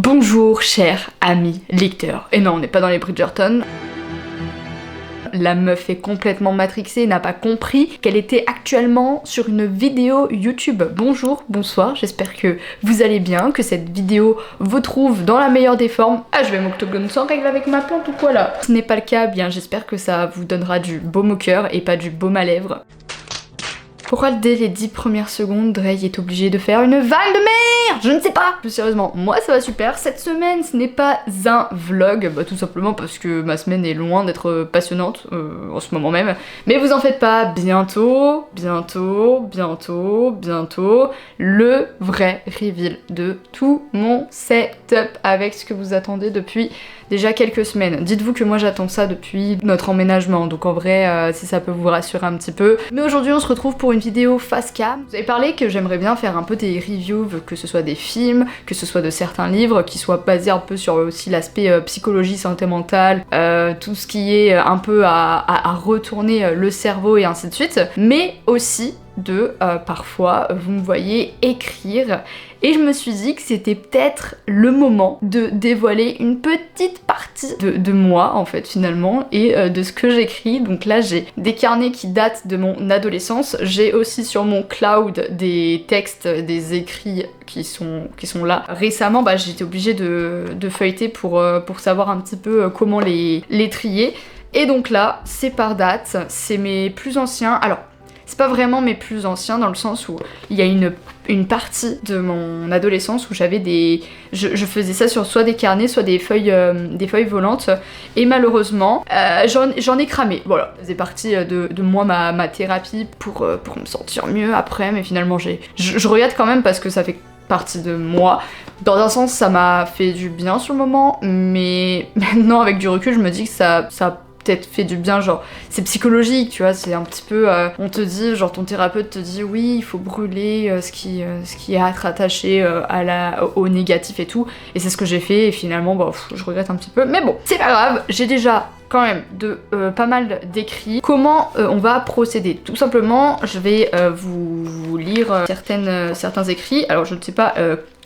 Bonjour chers amis lecteurs. Et non, on n'est pas dans les Bridgerton. La meuf est complètement matrixée, n'a pas compris qu'elle était actuellement sur une vidéo YouTube. Bonjour, bonsoir, j'espère que vous allez bien, que cette vidéo vous trouve dans la meilleure des formes. Ah, je vais m'octogone sans règle avec ma plante ou quoi là? Ce n'est pas le cas, bien j'espère que ça vous donnera du baume au cœur et pas du baume à lèvres. Pourquoi dès les 10 premières secondes, Drey est obligé de faire une vanne de merde? Je ne sais pas. Plus sérieusement, moi ça va super. Cette semaine, ce n'est pas un vlog, tout simplement parce que ma semaine est loin d'être passionnante en ce moment même. Mais vous en faites pas, bientôt, le vrai reveal de tout mon setup avec ce que vous attendez depuis déjà quelques semaines. Dites-vous que moi j'attends ça depuis notre emménagement, donc en vrai si ça peut vous rassurer un petit peu. Mais aujourd'hui on se retrouve pour une vidéo face cam. Vous avez parlé que j'aimerais bien faire un peu des reviews, que ce soit des films, que ce soit de certains livres, qui soient basés un peu sur aussi l'aspect psychologie, santé mentale, tout ce qui est un peu à retourner le cerveau et ainsi de suite, mais aussi de parfois vous me voyez écrire et je me suis dit que c'était peut-être le moment de dévoiler une petite partie de moi en fait finalement et de ce que j'écris. Donc là j'ai des carnets qui datent de mon adolescence, j'ai aussi sur mon cloud des textes, des écrits qui sont là. Récemment j'étais obligée de feuilleter pour savoir un petit peu comment les trier et donc là c'est par date, c'est mes plus anciens. Alors c'est pas vraiment mes plus anciens dans le sens où il y a une partie de mon adolescence où j'avais des... Je faisais ça sur soit des carnets, soit des feuilles volantes et malheureusement j'en ai cramé. Voilà, ça faisait partie de moi ma thérapie pour me sentir mieux après, mais finalement je regrette quand même parce que ça fait partie de moi. Dans un sens ça m'a fait du bien sur le moment, mais maintenant avec du recul je me dis que ça peut-être fait du bien, genre c'est psychologique, tu vois, c'est un petit peu on te dit, genre ton thérapeute te dit oui il faut brûler ce qui est à être attaché au négatif et tout, et c'est ce que j'ai fait et finalement je regrette un petit peu, mais bon c'est pas grave, j'ai déjà quand même pas mal d'écrits. Comment on va procéder? Tout simplement je vais vous lire certains écrits, alors je ne sais pas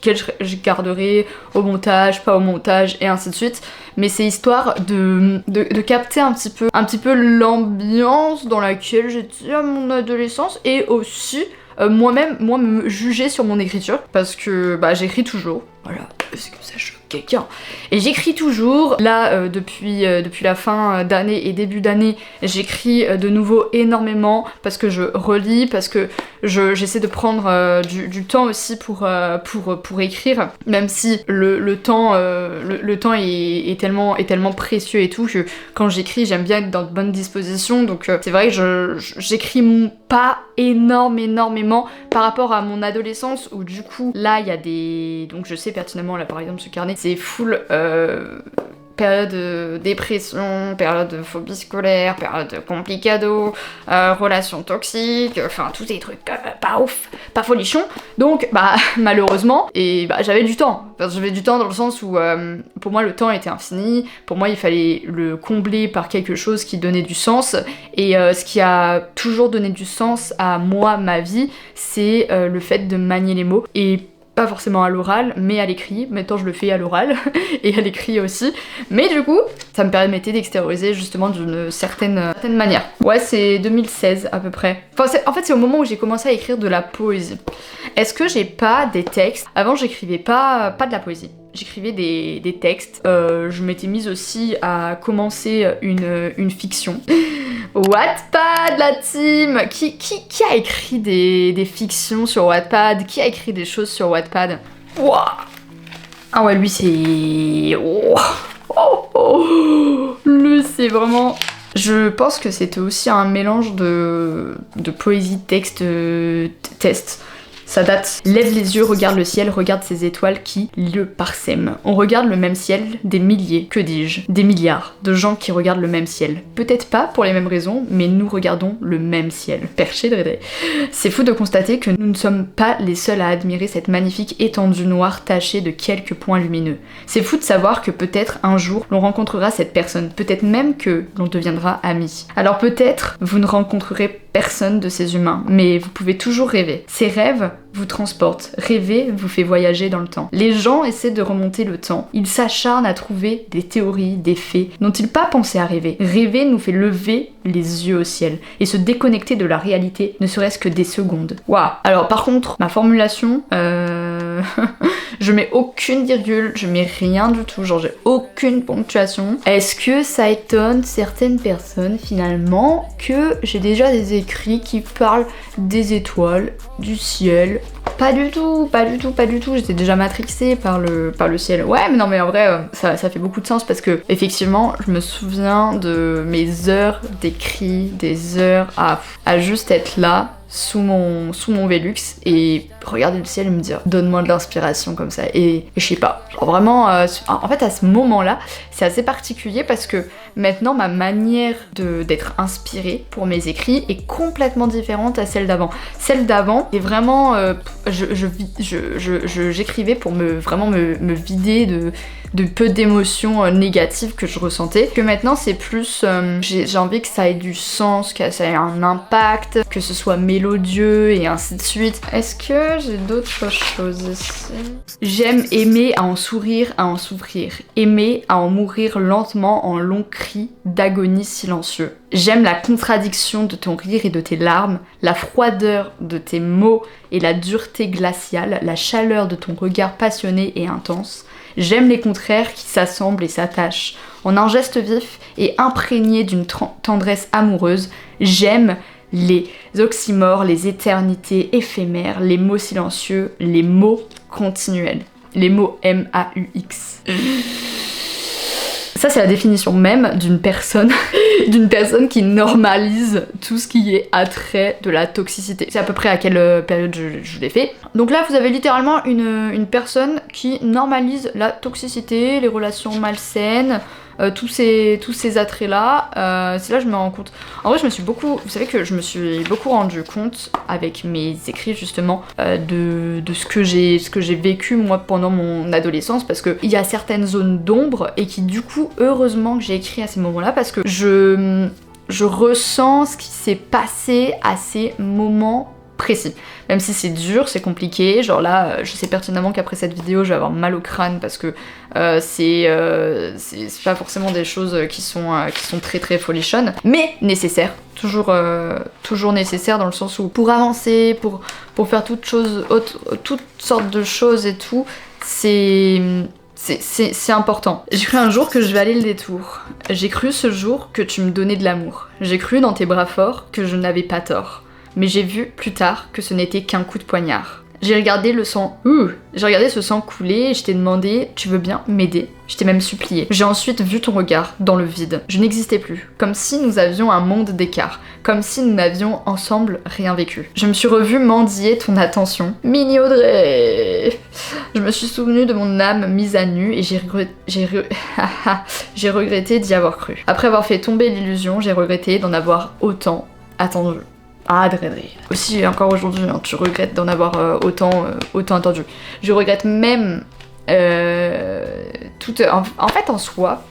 quel je garderai au montage, pas au montage et ainsi de suite, mais c'est histoire de capter un petit peu l'ambiance dans laquelle j'étais à mon adolescence et aussi moi me juger sur mon écriture parce que j'écris toujours, voilà, parce que ça choque quelqu'un. Et j'écris toujours, là depuis la fin d'année et début d'année, j'écris de nouveau énormément parce que je relis, parce que j'essaie de prendre du temps aussi pour écrire, même si le temps est tellement précieux et tout que quand j'écris j'aime bien être dans de bonnes dispositions, donc c'est vrai que j'écris pas énormément par rapport à mon adolescence où du coup là il y a des... Donc je sais pertinemment là par exemple ce carnet c'est full période de dépression, période de phobie scolaire, période de complicado, relations toxiques, enfin tous des trucs pas ouf, pas folichon. Donc malheureusement, et j'avais du temps. Enfin, j'avais du temps dans le sens où pour moi le temps était infini, pour moi il fallait le combler par quelque chose qui donnait du sens, et ce qui a toujours donné du sens à moi, ma vie, c'est le fait de manier les mots, et pas forcément à l'oral, mais à l'écrit. Maintenant je le fais à l'oral et à l'écrit aussi. Mais du coup, ça me permettait d'extérioriser justement d'une certaine manière. Ouais, c'est 2016 à peu près. Enfin, en fait, c'est au moment où j'ai commencé à écrire de la poésie. Est-ce que j'ai pas des textes? Avant, j'écrivais pas de la poésie. J'écrivais des textes. Je m'étais mise aussi à commencer une fiction. Wattpad, la team! Qui a écrit des fictions sur Wattpad? Qui a écrit des choses sur Wattpad? Wouah! Ah ouais, lui c'est... Lui c'est vraiment... Je pense que c'était aussi un mélange de poésie, texte, test. Ça date. Lève les yeux, regarde le ciel, regarde ces étoiles qui le parsèment. On regarde le même ciel, des milliers, que dis-je, des milliards de gens qui regardent le même ciel. Peut-être pas pour les mêmes raisons, mais nous regardons le même ciel. Perché de Drey. C'est fou de constater que nous ne sommes pas les seuls à admirer cette magnifique étendue noire tachée de quelques points lumineux. C'est fou de savoir que peut-être un jour l'on rencontrera cette personne, peut-être même que l'on deviendra amis. Alors peut-être vous ne rencontrerez personne de ces humains, mais vous pouvez toujours rêver. Ces rêves vous transportent. Rêver vous fait voyager dans le temps. Les gens essaient de remonter le temps. Ils s'acharnent à trouver des théories, des faits. N'ont-ils pas pensé à rêver? Rêver nous fait lever les yeux au ciel et se déconnecter de la réalité, ne serait-ce que des secondes. Waouh. Alors par contre, ma formulation, je mets aucune virgule, je mets rien du tout, genre j'ai aucune ponctuation. Est-ce que ça étonne certaines personnes finalement que j'ai déjà des écrits qui parlent des étoiles, du ciel? Pas du tout, pas du tout, pas du tout. J'étais déjà matrixée par le ciel. Ouais, mais non, mais en vrai, ça fait beaucoup de sens parce que, effectivement, je me souviens de mes heures d'écrit, des heures à juste être là, sous mon Velux, et regarder le ciel et me dire donne-moi de l'inspiration comme ça. Et je sais pas. Genre vraiment, en fait, à ce moment-là, c'est assez particulier parce que maintenant, ma manière d'être inspirée pour mes écrits est complètement différente à celle d'avant. Celle d'avant est vraiment... j'écrivais pour vraiment me vider de peu d'émotions négatives que je ressentais. Que maintenant, c'est plus... j'ai envie que ça ait du sens, que ça ait un impact, que ce soit mélodieux et ainsi de suite. Est-ce que j'ai d'autres choses ici? J'aime aimer à en sourire, à en souffrir. Aimer à en mourir lentement en longs cris d'agonie silencieux. J'aime la contradiction de ton rire et de tes larmes, la froideur de tes mots et la dureté glaciale, la chaleur de ton regard passionné et intense. J'aime les contraires qui s'assemblent et s'attachent. En un geste vif et imprégné d'une tendresse amoureuse, j'aime les oxymores, les éternités éphémères, les mots silencieux, les mots continuels. Les mots M-A-U-X. Ça, c'est la définition même d'une personne, d'une personne qui normalise tout ce qui est attrait de la toxicité. C'est à peu près à quelle période je l'ai fait. Donc là, vous avez littéralement une personne qui normalise la toxicité, les relations malsaines, tous ces attraits-là. C'est là que je me rends compte. En vrai, vous savez que je me suis beaucoup rendu compte avec mes écrits justement de ce que j'ai vécu moi pendant mon adolescence, parce que il y a certaines zones d'ombre et qui du coup, heureusement que j'ai écrit à ces moments-là, parce que je ressens ce qui s'est passé à ces moments précis. Même si c'est dur, c'est compliqué, genre là, je sais pertinemment qu'après cette vidéo, je vais avoir mal au crâne parce que c'est pas forcément des choses qui sont très très folichonnes, mais nécessaires. Toujours nécessaire dans le sens où pour avancer, pour faire toutes sortes de choses et tout, c'est important. J'ai cru un jour que je vais aller le détour. J'ai cru ce jour que tu me donnais de l'amour. J'ai cru dans tes bras forts que je n'avais pas tort. Mais j'ai vu plus tard que ce n'était qu'un coup de poignard. J'ai regardé ce sang couler et je t'ai demandé, tu veux bien m'aider? Je t'ai même supplié. J'ai ensuite vu ton regard dans le vide. Je n'existais plus, comme si nous avions un monde d'écart, comme si nous n'avions ensemble rien vécu. Je me suis revue mendier ton attention. Mini Audrey. Je me suis souvenue de mon âme mise à nu et j'ai regretté d'y avoir cru. Après avoir fait tomber l'illusion, j'ai regretté d'en avoir autant attendu. Ah, Dredre. Aussi, encore aujourd'hui, hein, tu regrettes d'en avoir autant attendu. Je regrette même en fait, en soi,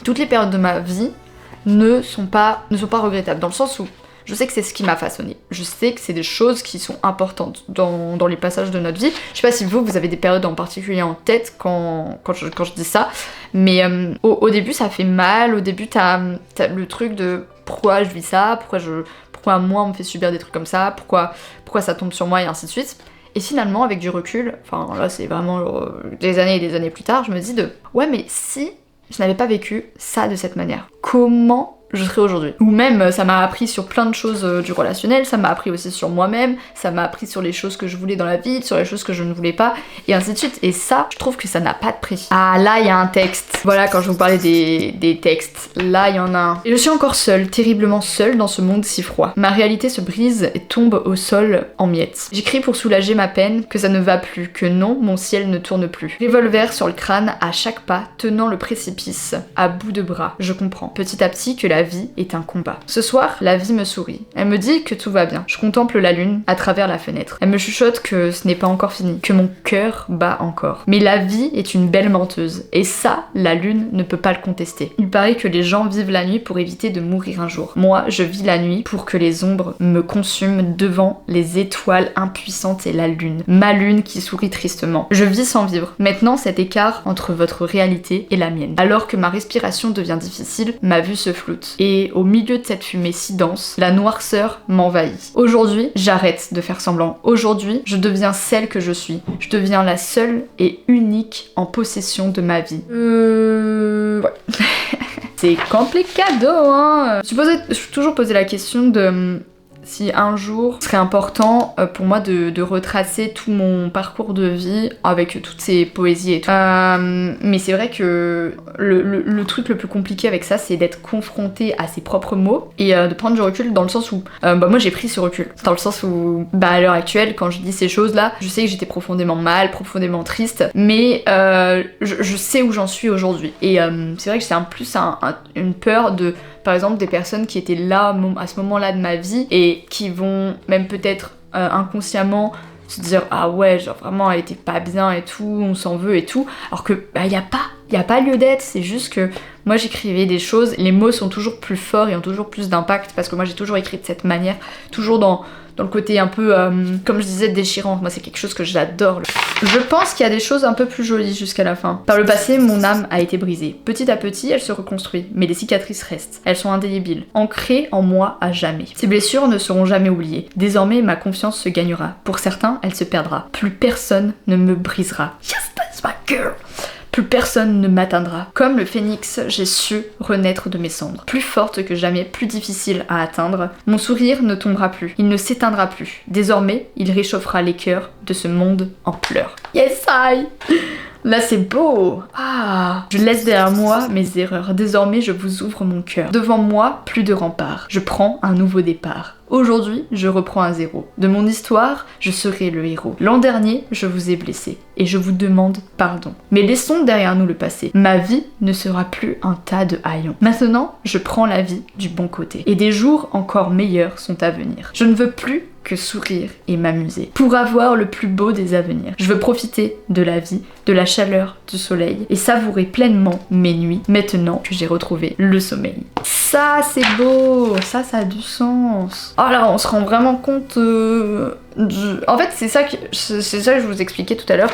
toutes les périodes de ma vie ne sont pas regrettables, dans le sens où je sais que c'est ce qui m'a façonné. Je sais que c'est des choses qui sont importantes dans les passages de notre vie. Je sais pas si vous avez des périodes en particulier en tête quand je dis ça, mais au début ça fait mal. Au début t'as le truc de pourquoi je vis ça, pourquoi moi on me fait subir des trucs comme ça, pourquoi ça tombe sur moi et ainsi de suite. Et finalement avec du recul, enfin là c'est vraiment des années et des années plus tard, je me dis ouais mais si je n'avais pas vécu ça de cette manière, comment je serais aujourd'hui? Ou même ça m'a appris sur plein de choses du relationnel, ça m'a appris aussi sur moi-même, ça m'a appris sur les choses que je voulais dans la vie, sur les choses que je ne voulais pas, et ainsi de suite. Et ça, je trouve que ça n'a pas de prix. Ah là, il y a un texte. Voilà, quand je vous parlais des textes, là il y en a un. Et je suis encore seule, terriblement seule dans ce monde si froid. Ma réalité se brise et tombe au sol en miettes. J'écris pour soulager ma peine, que ça ne va plus, que non, mon ciel ne tourne plus. Revolver sur le crâne à chaque pas, tenant le précipice à bout de bras. Je comprends petit à petit que la la vie est un combat. Ce soir, la vie me sourit. Elle me dit que tout va bien. Je contemple la lune à travers la fenêtre. Elle me chuchote que ce n'est pas encore fini, que mon cœur bat encore. Mais la vie est une belle menteuse, et ça, la lune ne peut pas le contester. Il paraît que les gens vivent la nuit pour éviter de mourir un jour. Moi, je vis la nuit pour que les ombres me consument devant les étoiles impuissantes et la lune. Ma lune qui sourit tristement. Je vis sans vivre. Maintenant, cet écart entre votre réalité et la mienne. Alors que ma respiration devient difficile, ma vue se floute. Et au milieu de cette fumée si dense, la noirceur m'envahit. Aujourd'hui, j'arrête de faire semblant. Aujourd'hui, je deviens celle que je suis. Je deviens la seule et unique en possession de ma vie. Ouais. C'est complicado, hein. Je me suis toujours posé la question de si un jour ce serait important pour moi de retracer tout mon parcours de vie avec toutes ces poésies et tout. Mais c'est vrai que le truc le plus compliqué avec ça, c'est d'être confronté à ses propres mots et de prendre du recul dans le sens où moi j'ai pris ce recul. Dans le sens où à l'heure actuelle, quand je dis ces choses-là, je sais que j'étais profondément mal, profondément triste, mais je sais où j'en suis aujourd'hui. Et c'est vrai que c'est une peur de, par exemple, des personnes qui étaient là à ce moment-là de ma vie et qui vont même peut-être inconsciemment se dire ah ouais, genre vraiment elle était pas bien et tout, on s'en veut et tout, alors que y a pas lieu d'être. C'est juste que moi j'écrivais des choses, les mots sont toujours plus forts et ont toujours plus d'impact parce que moi j'ai toujours écrit de cette manière, toujours dans le côté un peu, comme je disais, déchirant. Moi c'est quelque chose que j'adore. Je pense qu'il y a des choses un peu plus jolies jusqu'à la fin. Par le passé, mon âme a été brisée. Petit à petit, elle se reconstruit, mais les cicatrices restent. Elles sont indélébiles, ancrées en moi à jamais. Ces blessures ne seront jamais oubliées. Désormais, ma confiance se gagnera. Pour certains, elle se perdra. Plus personne ne me brisera. Yes, that's my girl! Plus personne ne m'atteindra. Comme le phénix, j'ai su renaître de mes cendres. Plus forte que jamais, plus difficile à atteindre. Mon sourire ne tombera plus. Il ne s'éteindra plus. Désormais, il réchauffera les cœurs de ce monde en pleurs. Yes, I! Là c'est beau. Ah, je laisse derrière moi mes erreurs. Désormais je vous ouvre mon cœur. Devant moi, plus de remparts. Je prends un nouveau départ. Aujourd'hui, je reprends à zéro. De mon histoire, je serai le héros. L'an dernier, je vous ai blessé et je vous demande pardon. Mais laissons derrière nous le passé. Ma vie ne sera plus un tas de haillons. Maintenant, je prends la vie du bon côté. Et des jours encore meilleurs sont à venir. Je ne veux plus que sourire et m'amuser pour avoir le plus beau des avenirs. Je veux profiter de la vie, de la chaleur, du soleil et savourer pleinement mes nuits maintenant que j'ai retrouvé le sommeil. Ça c'est beau, ça a du sens. Oh là, on se rend vraiment compte En fait c'est ça que je vous expliquais tout à l'heure.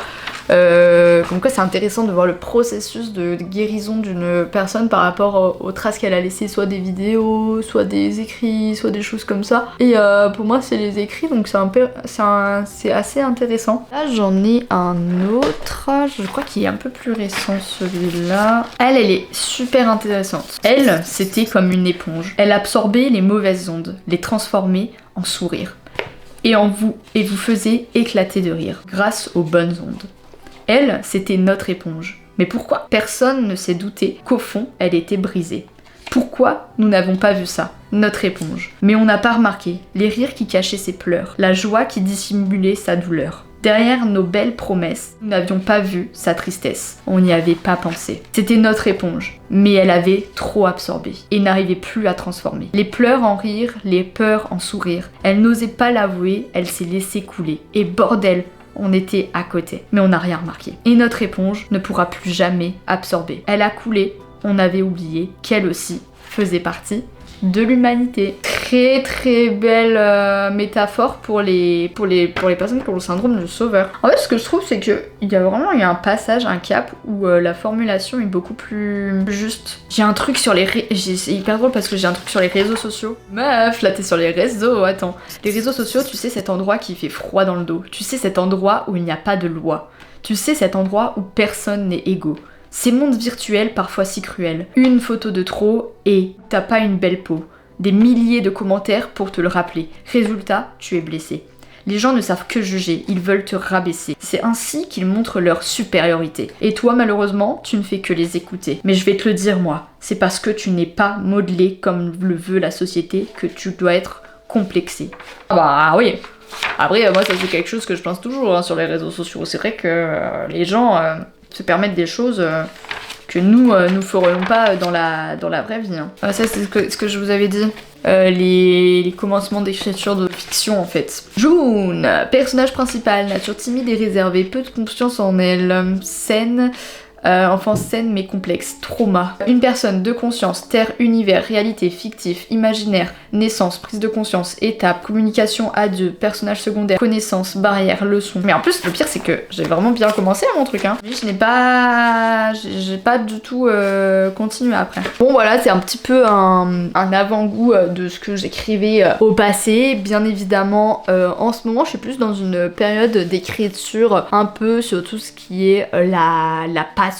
Comme quoi c'est intéressant de voir le processus de guérison d'une personne par rapport aux traces qu'elle a laissées, soit des vidéos, soit des écrits, soit des choses comme ça. Et pour moi c'est les écrits, donc c'est assez intéressant. Là j'en ai un autre, je crois qu'il est un peu plus récent celui-là. Elle est super intéressante. Elle, c'était comme une éponge. Elle absorbait les mauvaises ondes, les transformait en sourire. Et vous faisait éclater de rire grâce aux bonnes ondes. Elle, c'était notre éponge. Mais pourquoi personne ne s'est douté qu'au fond, elle était brisée? Pourquoi nous n'avons pas vu ça? Notre éponge. Mais on n'a pas remarqué les rires qui cachaient ses pleurs, la joie qui dissimulait sa douleur. Derrière nos belles promesses, nous n'avions pas vu sa tristesse. On n'y avait pas pensé. C'était notre éponge, mais elle avait trop absorbé et n'arrivait plus à transformer. Les pleurs en rire, les peurs en sourire. Elle n'osait pas l'avouer, elle s'est laissée couler. Et bordel, on était à côté, mais on n'a rien remarqué. Et notre éponge ne pourra plus jamais absorber. Elle a coulé, on avait oublié qu'elle aussi faisait partie de l'humanité. Très très belle métaphore pour les personnes qui ont le syndrome du sauveur. En fait ce que je trouve c'est que il y a un passage, un cap où la formulation est beaucoup plus juste. J'ai un truc sur c'est hyper drôle parce que j'ai un truc sur les réseaux sociaux. Meuf, là t'es sur les réseaux, attends. Les réseaux sociaux, tu sais cet endroit qui fait froid dans le dos. Tu sais cet endroit où il n'y a pas de loi. Tu sais cet endroit où personne n'est égaux. Ces mondes virtuels parfois si cruels. Une photo de trop et t'as pas une belle peau. Des milliers de commentaires pour te le rappeler. Résultat, tu es blessé. Les gens ne savent que juger, ils veulent te rabaisser. C'est ainsi qu'ils montrent leur supériorité. Et toi, malheureusement, tu ne fais que les écouter. Mais je vais te le dire, moi, c'est parce que tu n'es pas modelé comme le veut la société que tu dois être complexé. Bah oui. Après, moi, ça c'est quelque chose que je pense toujours sur les réseaux sociaux. C'est vrai que les gens se permettent des choses que nous ferions pas dans la vraie vie. Hein. Ça c'est ce que je vous avais dit. Les commencements d'écriture de fiction en fait. June, personnage principal, nature timide et réservée, peu de confiance en elle, saine. Enfance saine mais complexe, trauma. Une personne, de conscience, terre, univers, réalité, fictif, imaginaire, naissance, prise de conscience, étape, communication à deux, personnage secondaire, connaissance, barrière, leçon. Mais en plus, le pire c'est que j'ai vraiment bien commencé mon truc. Hein. Je n'ai pas... J'ai pas du tout continué après. Bon voilà, c'est un petit peu un avant-goût de ce que j'écrivais au passé. Bien évidemment, en ce moment, je suis plus dans une période d'écriture un peu sur tout ce qui est la passion,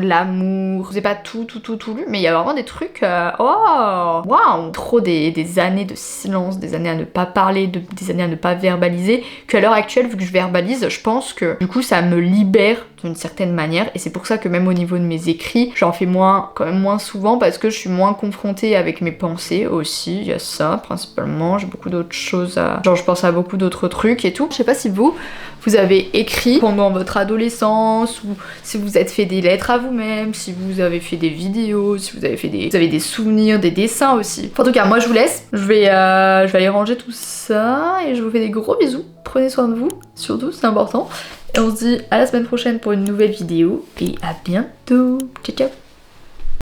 l'amour. Je sais pas tout lu, mais il y a vraiment des trucs. Oh, waouh! Trop des années de silence, des années à ne pas parler, des années à ne pas verbaliser. Qu'à l'heure actuelle, vu que je verbalise, je pense que du coup ça me libère d'une certaine manière. Et c'est pour ça que même au niveau de mes écrits, j'en fais quand même moins souvent parce que je suis moins confrontée avec mes pensées aussi. Il y a ça principalement. J'ai beaucoup d'autres choses à. Genre, je pense à beaucoup d'autres trucs et tout. Je sais pas si vous avez écrit pendant votre adolescence ou si vous êtes fait des lettres à vous-même, si vous avez fait des vidéos, si vous avez fait vous avez des souvenirs, des dessins aussi. En tout cas, moi je vous laisse. Je vais aller ranger tout ça et je vous fais des gros bisous. Prenez soin de vous, surtout, c'est important. Et on se dit à la semaine prochaine pour une nouvelle vidéo et à bientôt. Ciao ciao.